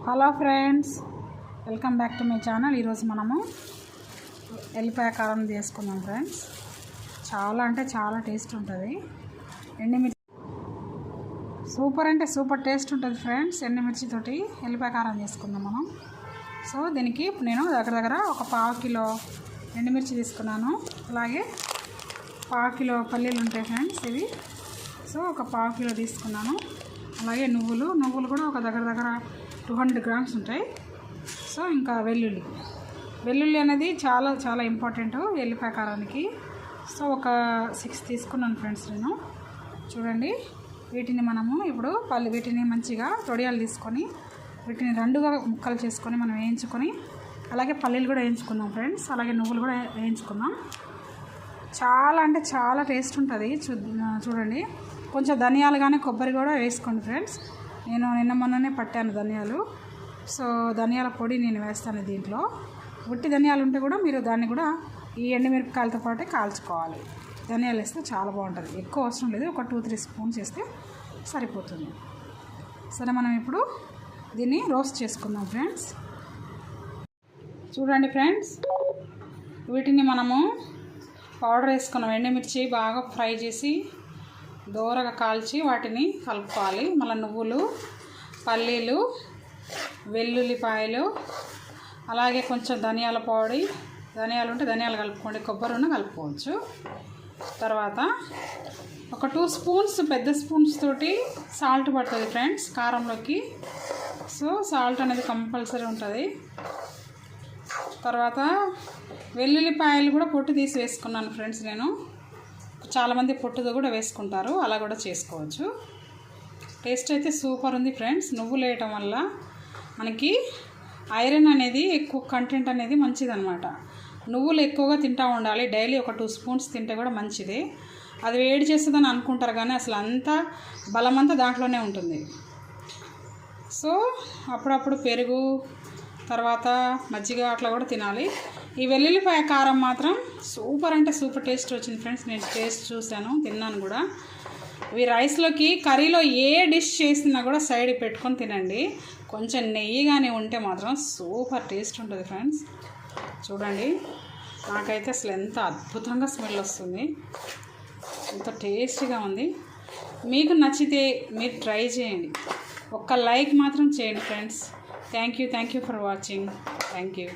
Hello friends, welcome back to my channel. ఈరోజు మనము ఎల్లిపాయ కారం చేసుకుందాం ఫ్రెండ్స్. చాలా అంటే చాలా టేస్ట్ ఉంటుంది. ఎండుమిర్చి సూపర్ అంటే సూపర్ టేస్ట్ ఉంటుంది ఫ్రెండ్స్. ఎండుమిర్చితోటి ఎల్లిపాయ కారం చేసుకుందాం మనం. సో దీనికి నేను దగ్గర ఒక 1/2 కిలో ఎండుమిర్చి తీసుకున్నాను. అలాగే 1/2 కిలో పల్లీలు ఉంటాయి ఫ్రెండ్స్ ఇవి. సో ఒక 1/2 కిలో తీసుకున్నాను. అలాగే నువ్వులు కూడా ఒక దగ్గర 200 గ్రామ్స్ ఉంటాయి. సో ఇంకా వెల్లుల్లి అనేది చాలా చాలా ఇంపార్టెంట్ ఎల్లిపాయ కారానికి. సో ఒక 6 తీసుకున్నాను ఫ్రెండ్స్ నేను. చూడండి, వీటిని మనము ఇప్పుడు వీటిని మంచిగా తొడియాలు తీసుకొని వీటిని 2గా ముక్కలు చేసుకొని మనం వేయించుకొని, అలాగే పల్లీలు కూడా వేయించుకుందాం ఫ్రెండ్స్. అలాగే నువ్వులు కూడా వేయించుకుందాం. చాలా అంటే చాలా టేస్ట్ ఉంటుంది. చూడండి, కొంచెం ధనియాలు కానీ కొబ్బరి కూడా వేసుకోండి ఫ్రెండ్స్. నేను నిన్న మొన్ననే పట్టాను ధనియాలు. సో ధనియాల పొడి నేను వేస్తాను దీంట్లో. ఉట్టి ధనియాలు ఉంటే కూడా మీరు దాన్ని కూడా ఈ ఎండుమిరపకాయలతో పాటే కాల్చుకోవాలి. ధనియాలు వేస్తే చాలా బాగుంటుంది. ఎక్కువ అవసరం లేదు, ఒక 2-3 స్పూన్స్ వేస్తే సరిపోతుంది. సరే, మనం ఇప్పుడు దీన్ని రోస్ట్ చేసుకుందాం ఫ్రెండ్స్. చూడండి ఫ్రెండ్స్, వీటిని మనము పౌడర్ వేసుకున్నాం. ఎండుమిర్చి బాగా ఫ్రై చేసి దోరగా కాల్చి వాటిని కలుపుకోవాలి. మళ్ళీ నువ్వులు, పల్లీలు, వెల్లుల్లిపాయలు, అలాగే కొంచెం ధనియాల పొడి, ధనియాలు ఉంటే ధనియాలు కలుపుకోండి, కొబ్బరి ఉన్న కలుపుకోవచ్చు. తర్వాత ఒక 2 స్పూన్స్ పెద్ద స్పూన్స్ తోటి సాల్ట్ పడుతుంది ఫ్రెండ్స్ కారంలోకి. సో సాల్ట్ అనేది కంపల్సరీ ఉంటుంది. తర్వాత వెల్లుల్లిపాయలు కూడా పొట్టు తీసి వేసుకున్నాను ఫ్రెండ్స్ నేను. చాలామంది పొట్టుతో కూడా వేసుకుంటారు, అలా కూడా చేసుకోవచ్చు. టేస్ట్ అయితే సూపర్ ఉంది ఫ్రెండ్స్. నువ్వులు వేయటం వల్ల మనకి ఐరన్ అనేది ఎక్కువ కంటెంట్ అనేది మంచిదన్నమాట. నువ్వులు ఎక్కువగా తింటూ ఉండాలి. డైలీ ఒక 2 స్పూన్స్ తింటే కూడా మంచిదే. అది వేడి చేస్తుందని అనుకుంటారు కానీ అసలు అంతా బలమంతా దాంట్లోనే ఉంటుంది. సో అప్పుడప్పుడు పెరుగు, తర్వాత మజ్జిగ అట్లా కూడా తినాలి. ఈ వెల్లుల్లిపాయ కారం మాత్రం సూపర్ అంటే సూపర్ టేస్ట్ వచ్చింది ఫ్రెండ్స్. నేను టేస్ట్ చూశాను, తిన్నాను కూడా. ఇవి రైస్లోకి, కర్రీలో ఏ డిష్ చేసినా కూడా సైడ్ పెట్టుకొని తినండి. కొంచెం నెయ్యి కానీ ఉంటే మాత్రం సూపర్ టేస్ట్ ఉంటుంది ఫ్రెండ్స్. చూడండి, నాకైతే అసలు ఎంత అద్భుతంగా స్మెల్ వస్తుంది, ఎంత టేస్టీగా ఉంది. మీకు నచ్చితే మీరు ట్రై చేయండి. ఒక్క లైక్ మాత్రం చేయండి friends. Thank you for watching. Thank you.